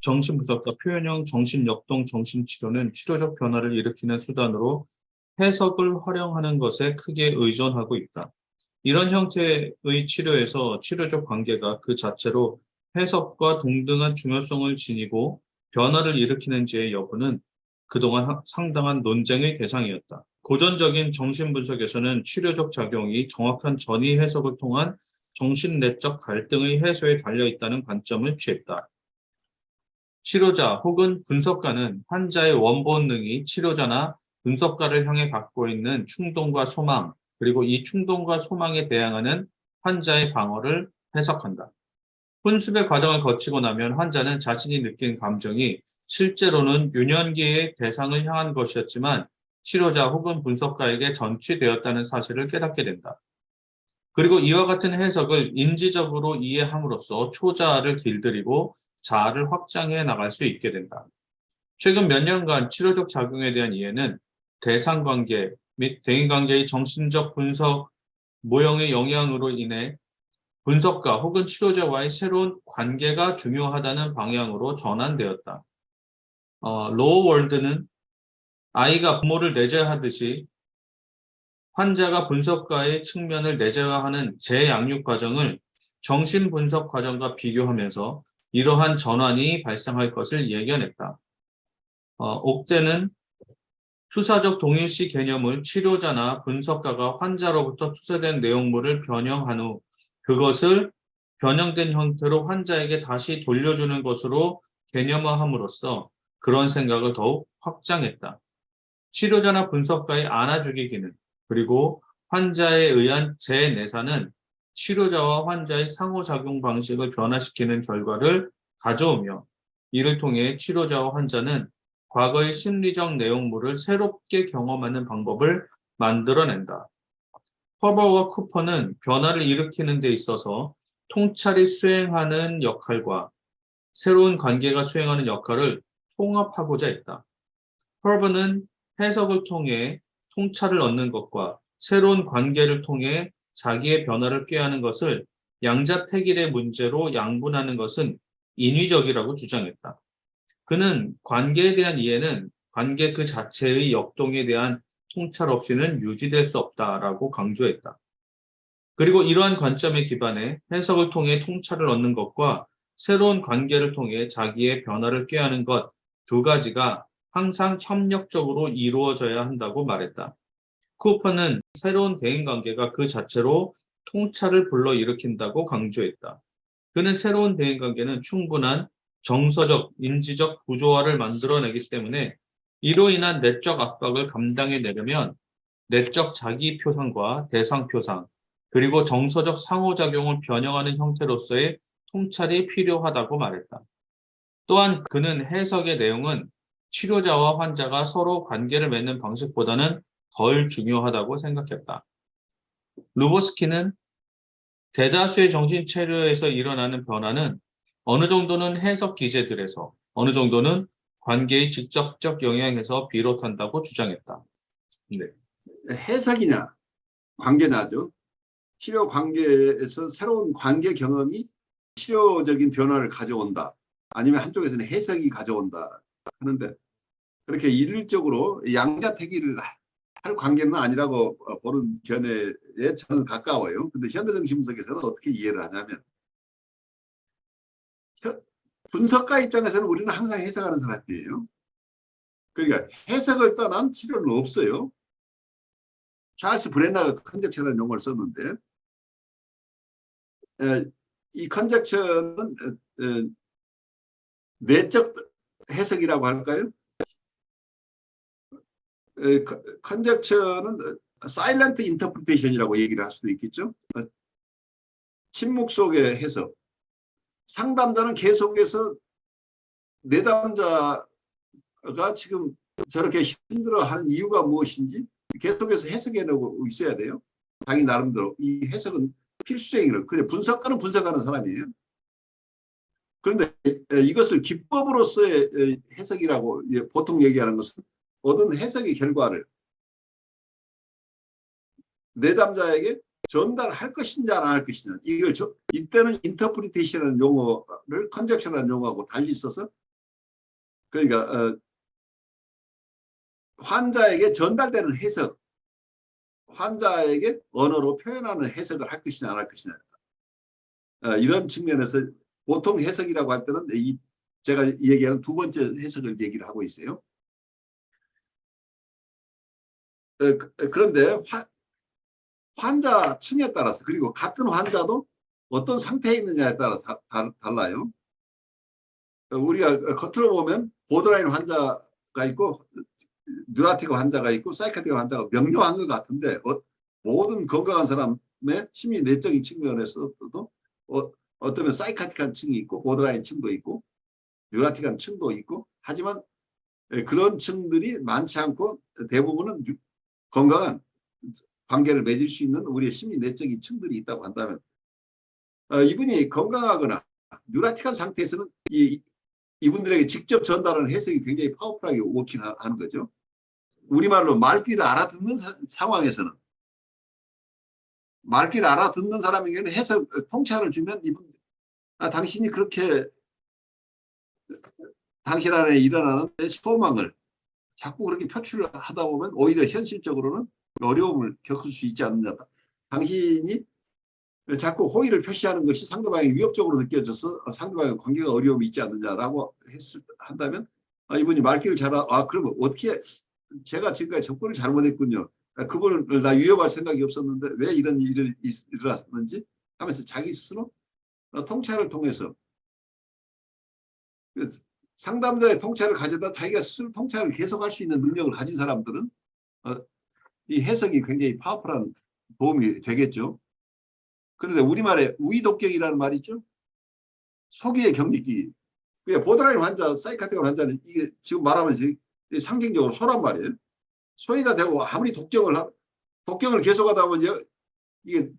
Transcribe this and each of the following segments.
정신분석과 표현형 정신역동 정신치료는 치료적 변화를 일으키는 수단으로 해석을 활용하는 것에 크게 의존하고 있다. 이런 형태의 치료에서 치료적 관계가 그 자체로 해석과 동등한 중요성을 지니고 변화를 일으키는지의 여부는 그동안 상당한 논쟁의 대상이었다. 고전적인 정신분석에서는 치료적 작용이 정확한 전이 해석을 통한 정신내적 갈등의 해소에 달려있다는 관점을 취했다. 치료자 혹은 분석가는 환자의 원본능이 치료자나 분석가를 향해 갖고 있는 충동과 소망, 그리고 이 충동과 소망에 대항하는 환자의 방어를 해석한다. 훈습의 과정을 거치고 나면 환자는 자신이 느낀 감정이 실제로는 유년기의 대상을 향한 것이었지만 치료자 혹은 분석가에게 전취되었다는 사실을 깨닫게 된다. 그리고 이와 같은 해석을 인지적으로 이해함으로써 초자아를 길들이고 자아를 확장해 나갈 수 있게 된다. 최근 몇 년간 치료적 작용에 대한 이해는 대상관계 및 대인관계의 정신적 분석 모형의 영향으로 인해 분석가 혹은 치료자와의 새로운 관계가 중요하다는 방향으로 전환되었다. 로어월드는 아이가 부모를 내재하듯이 환자가 분석가의 측면을 내재화하는 재양육 과정을 정신분석 과정과 비교하면서 이러한 전환이 발생할 것을 예견했다. 옥대는 투사적 동일시 개념을 치료자나 분석가가 환자로부터 투사된 내용물을 변형한 후 그것을 변형된 형태로 환자에게 다시 돌려주는 것으로 개념화함으로써 그런 생각을 더욱 확장했다. 치료자나 분석가의 안아주기 기능, 그리고 환자에 의한 재내사는 치료자와 환자의 상호작용 방식을 변화시키는 결과를 가져오며 이를 통해 치료자와 환자는 과거의 심리적 내용물을 새롭게 경험하는 방법을 만들어낸다. 허버와 쿠퍼는 변화를 일으키는 데 있어서 통찰이 수행하는 역할과 새로운 관계가 수행하는 역할을 통합하고자 했다. 허버는 해석을 통해 통찰을 얻는 것과 새로운 관계를 통해 자기의 변화를 꾀하는 것을 양자택일의 문제로 양분하는 것은 인위적이라고 주장했다. 그는 관계에 대한 이해는 관계 그 자체의 역동에 대한 통찰 없이는 유지될 수 없다라고 강조했다. 그리고 이러한 관점에 기반해 해석을 통해 통찰을 얻는 것과 새로운 관계를 통해 자기의 변화를 꾀하는 것 두 가지가 항상 협력적으로 이루어져야 한다고 말했다. 쿠퍼는 새로운 대인관계가 그 자체로 통찰을 불러일으킨다고 강조했다. 그는 새로운 대인관계는 충분한 정서적, 인지적 구조화를 만들어내기 때문에 이로 인한 내적 압박을 감당해내려면 내적 자기 표상과 대상 표상, 그리고 정서적 상호작용을 변형하는 형태로서의 통찰이 필요하다고 말했다. 또한 그는 해석의 내용은 치료자와 환자가 서로 관계를 맺는 방식보다는 덜 중요하다고 생각했다. 루보스키는 대다수의 정신체료에서 일어나는 변화는 어느 정도는 해석 기제들에서 어느 정도는 관계의 직접적 영향에서 비롯한다고 주장했다. 네. 해석이냐 관계냐죠. 치료 관계에서 새로운 관계 경험이 치료적인 변화를 가져온다. 아니면 한쪽에서는 해석이 가져온다 하는데 그렇게 일률적으로 양자택일을 할 관계는 아니라고 보는 견해에 저는 가까워요. 근데 현대정신분석에서는 어떻게 이해를 하냐면 분석가 입장에서는 우리는 항상 해석하는 사람이에요. 그러니까 해석을 떠난 치료는 없어요. 찰스 브렌너가 컨젝처라는 용어를 썼는데 이 컨젝처는 내적 해석이라고 할까요? 컨젝처는 사일런트 인터프리테이션이라고 얘기를 할 수도 있겠죠. 침묵 속의 해석. 상담자는 계속해서 내담자가 지금 저렇게 힘들어하는 이유가 무엇인지 계속해서 해석해내고 있어야 돼요. 자기 나름대로 이 해석은 필수적이에요. 근데 분석가는 분석하는 사람이에요. 그런데 이것을 기법으로서의 해석이라고 보통 얘기하는 것은 얻은 해석의 결과를 내담자에게 전달할 것인지 안 할 것이냐. 이걸 이때는 인터프리테이션이라는 용어를 컨젝션이라는 용어하고 달리 써서 그러니까 환자에게 전달되는 해석, 환자에게 언어로 표현하는 해석을 할 것이냐 안 할 것이냐, 이런 측면에서 보통 해석이라고 할 때는 제가 얘기하는 두 번째 해석을 얘기를 하고 있어요. 그런데 환자 층에 따라서, 그리고 같은 환자도 어떤 상태에 있느냐에 따라서 달라요. 우리가 겉으로 보면 보드라인 환자가 있고 뉴라티크 환자가 있고 사이카틱 환자가 명료한 것 같은데, 모든 건강한 사람의 심리 내적인 측면에서도 어쩌면 사이카틱한 층이 있고 보드라인 층도 있고 뉴라틱한 층도 있고, 하지만 그런 층들이 많지 않고 대부분은 건강한 관계를 맺을 수 있는 우리의 심리 내적인 층들이 있다고 한다면, 이분이 건강하거나 뉴라틱한 상태에서는 이분들에게 직접 전달하는 해석이 굉장히 파워풀하게 워킹하는 거죠. 우리말로 말귀를 알아듣는 상황에서는, 말귀를 알아듣는 사람에게는 해석 통찰을 주면, 당신이 그렇게 당신 안에 일어나는 소망을 자꾸 그렇게 표출하다 보면 오히려 현실적으로는 어려움을 겪을 수 있지 않느냐. 당신이 자꾸 호의를 표시하는 것이 상대방이 위협적으로 느껴져서 상대방의 관계가 어려움이 있지 않느냐라고 한다면, 이분이 말귀를 그러면 어떻게 제가 지금까지 접근을 잘못했군요. 그분을 나 위협할 생각이 없었는데 왜 이런 일이 일어났는지 하면서 자기 스스로 통찰을 통해서, 상담자의 통찰을 가져다 자기가 스스로 통찰을 계속할 수 있는 능력을 가진 사람들은 이 해석이 굉장히 파워풀한 도움이 되겠죠. 그런데 우리말에 우의독경이라는 말이 있죠. 소기의 경직기. 보드라인 환자, 사이카틱 환자는 이게 지금 말하면 상징적으로 소란 말이에요. 소에다 대고 아무리 독경을 계속하다 보면 이게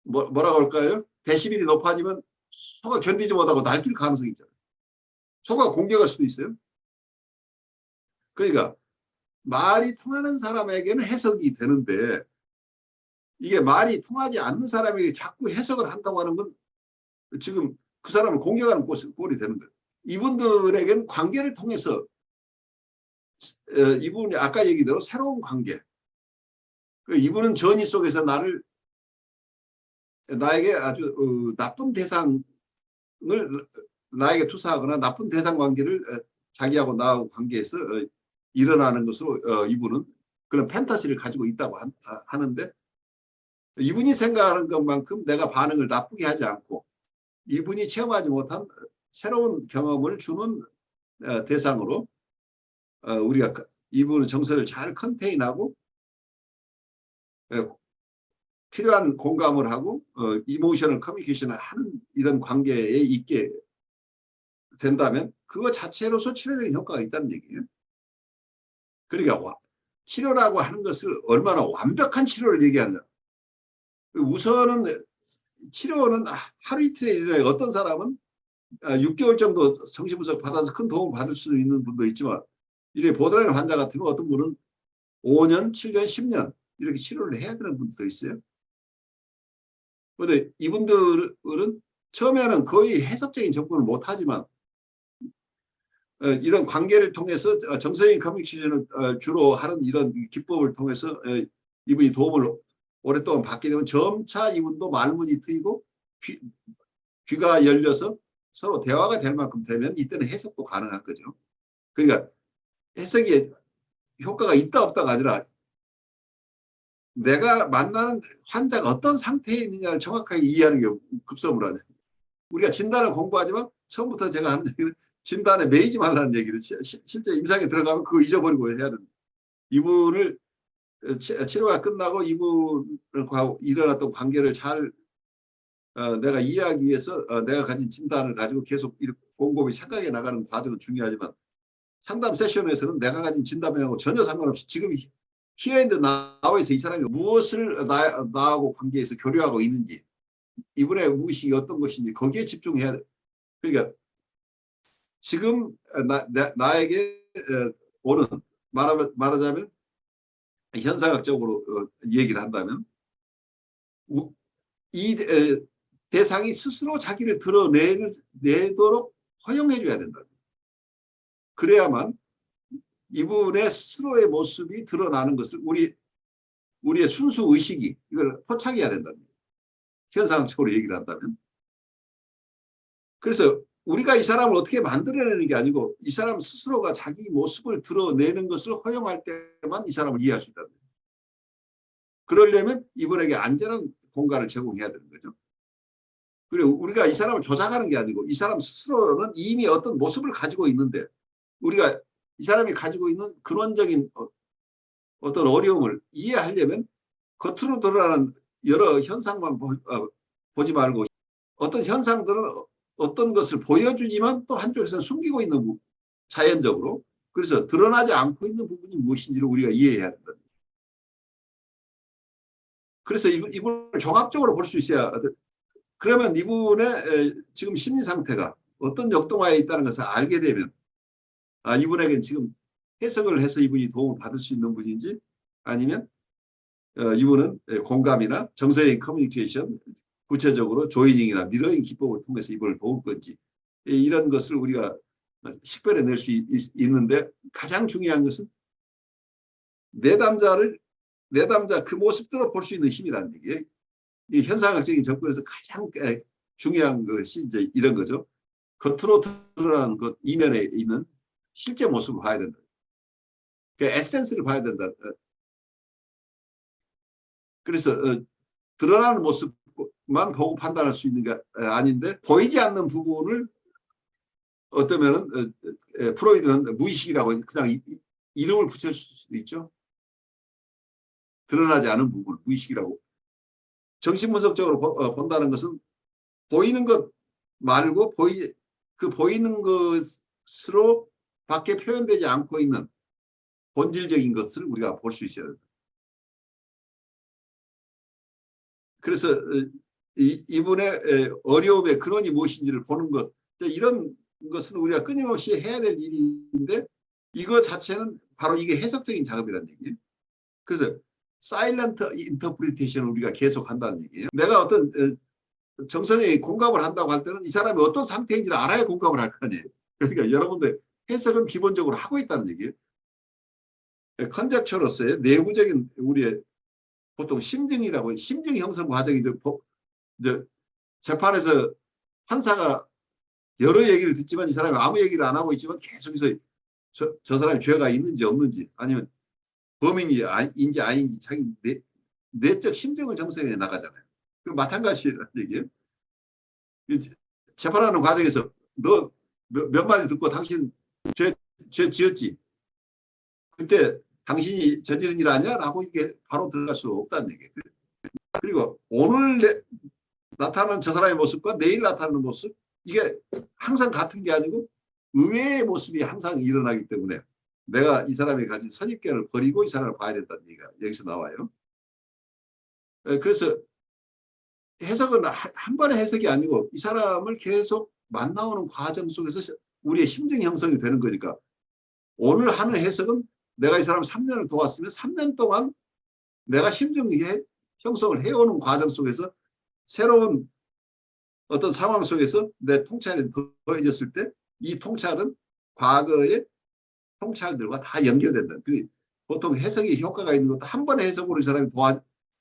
뭐라고 할까요? 데시벨이 높아지면 소가 견디지 못하고 날뛸 가능성이 있잖아요. 소가 공격할 수도 있어요. 그러니까 말이 통하는 사람에게는 해석이 되는데, 이게 말이 통하지 않는 사람에게 자꾸 해석을 한다고 하는 건 지금 그 사람을 공격하는 꼴이 되는 거예요. 이분들에게는 관계를 통해서, 이분이 아까 얘기대로 새로운 관계, 이분은 전이 속에서 나에게 아주 나쁜 대상을 나에게 투사하거나 나쁜 대상 관계를 자기하고 나하고 관계에서 일어나는 것으로 이분은 그런 판타지를 가지고 있다고 하는데, 이분이 생각하는 것만큼 내가 반응을 나쁘게 하지 않고 이분이 체험하지 못한 새로운 경험을 주는 대상으로 우리가 이분의 정서를 잘 컨테인하고 필요한 공감을 하고 이모셔널 커뮤니케이션을 하는 이런 관계에 있게 된다면 그거 자체로서 치료적인 효과가 있다는 얘기예요. 그러니까 치료라고 하는 것을 얼마나 완벽한 치료를 얘기하느냐. 우선은 치료는 하루 이틀에 일어나요. 어떤 사람은 6개월 정도 정신분석 받아서 큰 도움을 받을 수 있는 분도 있지만, 이래 보드라인 환자 같으면 어떤 분은 5년, 7년, 10년 이렇게 치료를 해야 되는 분도 있어요. 그런데 이분들은 처음에는 거의 해석적인 접근을 못하지만 이런 관계를 통해서 정서적인 커뮤니케이션을 주로 하는 이런 기법을 통해서 이분이 도움을 오랫동안 받게 되면 점차 이분도 말문이 트이고 귀가 열려서 서로 대화가 될 만큼 되면 이때는 해석도 가능한 거죠. 그러니까 해석이 효과가 있다 없다가 아니라 내가 만나는 환자가 어떤 상태에 있느냐를 정확하게 이해하는 게 급선무라네. 우리가 진단을 공부하지만 처음부터 제가 하는 얘기는 진단에 매이지 말라는 얘기를, 실제 임상에 들어가면 그거 잊어버리고 해야 된다. 이분을 치료가 끝나고 이분과 일어났던 관계를 잘 내가 이해하기 위해서 내가 가진 진단을 가지고 계속 곰곰이 생각해 나가는 과정은 중요하지만, 상담 세션에서는 내가 가진 진단하고 전혀 상관없이 지금 히어앤드 나우에서 이 사람이 무엇을 나하고 관계에서 교류하고 있는지, 이분의 무의식이 어떤 것인지 거기에 집중해야 돼. 그러니까 지금 나에게 오는, 말하자면 현상학적으로 얘기를 한다면 이 대상이 스스로 자기를 드러내도록 허용해 줘야 된다. 그래야만 이분의 스스로의 모습이 드러나는 것을 우리의 순수 의식이 이걸 포착해야 된답니다. 현상학적으로 얘기를 한다면. 그래서 우리가 이 사람을 어떻게 만들어내는 게 아니고 이 사람 스스로가 자기 모습을 드러내는 것을 허용할 때만 이 사람을 이해할 수 있다는 거예요. 그러려면 이분에게 안전한 공간을 제공해야 되는 거죠. 그리고 우리가 이 사람을 조작하는 게 아니고 이 사람 스스로는 이미 어떤 모습을 가지고 있는데 우리가 이 사람이 가지고 있는 근원적인 어떤 어려움을 이해하려면 겉으로 드러나는 여러 현상만 보지 말고 어떤 현상들은 어떤 것을 보여주지만 또 한쪽에서는 숨기고 있는 자연적으로. 그래서 드러나지 않고 있는 부분이 무엇인지를 우리가 이해해야 된다. 그래서 이분을 종합적으로 볼 수 있어야, 그러면 이분의 지금 심리 상태가 어떤 역동화에 있다는 것을 알게 되면 이분에게는 지금 해석을 해서 이분이 도움을 받을 수 있는 분인지 아니면 이분은 공감이나 정서적인 커뮤니케이션, 구체적으로 조이닝이나 미러잉 기법을 통해서 이분을 도울 건지 이런 것을 우리가 식별해낼 수 있는데 가장 중요한 것은 내담자 그 모습대로 볼 수 있는 힘이라는 얘기예요. 이 현상학적인 접근에서 가장 중요한 것이 이제 이런 거죠. 겉으로 드러나는 것 이면에 있는 실제 모습을 봐야 된다. 그 에센스를 봐야 된다. 그래서 드러나는 모습만 보고 판단할 수 있는 게 아닌데 보이지 않는 부분을 어쩌면은 프로이드는 무의식이라고 그냥 이름을 붙일 수도 있죠. 드러나지 않은 부분 무의식이라고. 정신분석적으로 본다는 것은 보이는 것 말고 그 보이는 것으로 밖에 표현되지 않고 있는 본질적인 것을 우리가 볼 수 있어야 됩니다. 그래서 이분의 어려움의 근원이 무엇인지를 보는 것, 이런 것은 우리가 끊임없이 해야 될 일인데 이거 자체는 바로 이게 해석적인 작업이라는 얘기예요. 그래서 사일런트 인터프리테이션을 우리가 계속 한다는 얘기예요. 내가 어떤 정선이 공감을 한다고 할 때는 이 사람이 어떤 상태인지를 알아야 공감을 할 거 아니에요. 그러니까 여러분들 해석은 기본적으로 하고 있다는 얘기예요. 컨젝처로서의 내부적인 우리의 보통 심증이라고 심증 형성 과정이 이제 재판에서 판사가 여러 얘기를 듣지만 이 사람이 아무 얘기를 안 하고 있지만 계속해서 저 사람이 죄가 있는지 없는지 아니면 범인인지 아닌지 자기 내적 심증을 정성해 나가잖아요. 그 마찬가지라는 얘기예요. 재판하는 과정에서 너 몇 마디 듣고 당신 죄 지었지? 그때 당신이 저지른 일 아니야? 라고 이게 바로 들어갈 수 없다는 얘기예요. 그리고 오늘 나타나는 저 사람의 모습과 내일 나타나는 모습 이게 항상 같은 게 아니고 의외의 모습이 항상 일어나기 때문에 내가 이 사람이 가진 선입견을 버리고 이 사람을 봐야 된다는 얘기가 여기서 나와요. 그래서 해석은 한 번의 해석이 아니고 이 사람을 계속 만나오는 과정 속에서 우리의 심증 형성이 되는 거니까 오늘 하는 해석은 내가 이 사람을 3년을 도왔으면 3년 동안 내가 심증 형성을 해오는 과정 속에서 새로운 어떤 상황 속에서 내 통찰이 더해졌을 때 이 통찰은 과거의 통찰들과 다 연결된다. 보통 해석이 효과가 있는 것도 한 번의 해석으로 이 사람이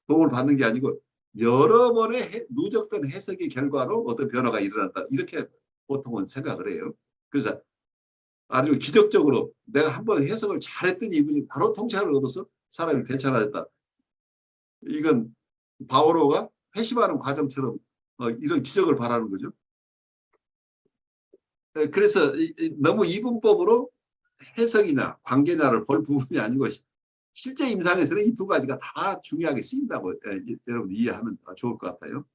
도움을 받는 게 아니고 여러 번의 누적된 해석의 결과로 어떤 변화가 일어난다. 이렇게 보통은 생각을 해요. 그래서 아주 기적적으로 내가 한 번 해석을 잘했더니 이분이 바로 통찰을 얻어서 사람이 괜찮아졌다. 이건 바오로가 회심하는 과정처럼 이런 기적을 바라는 거죠. 그래서 너무 이분법으로 해석이나 관계냐를 볼 부분이 아니고 실제 임상에서는 이 두 가지가 다 중요하게 쓰인다고 여러분 이해하면 좋을 것 같아요.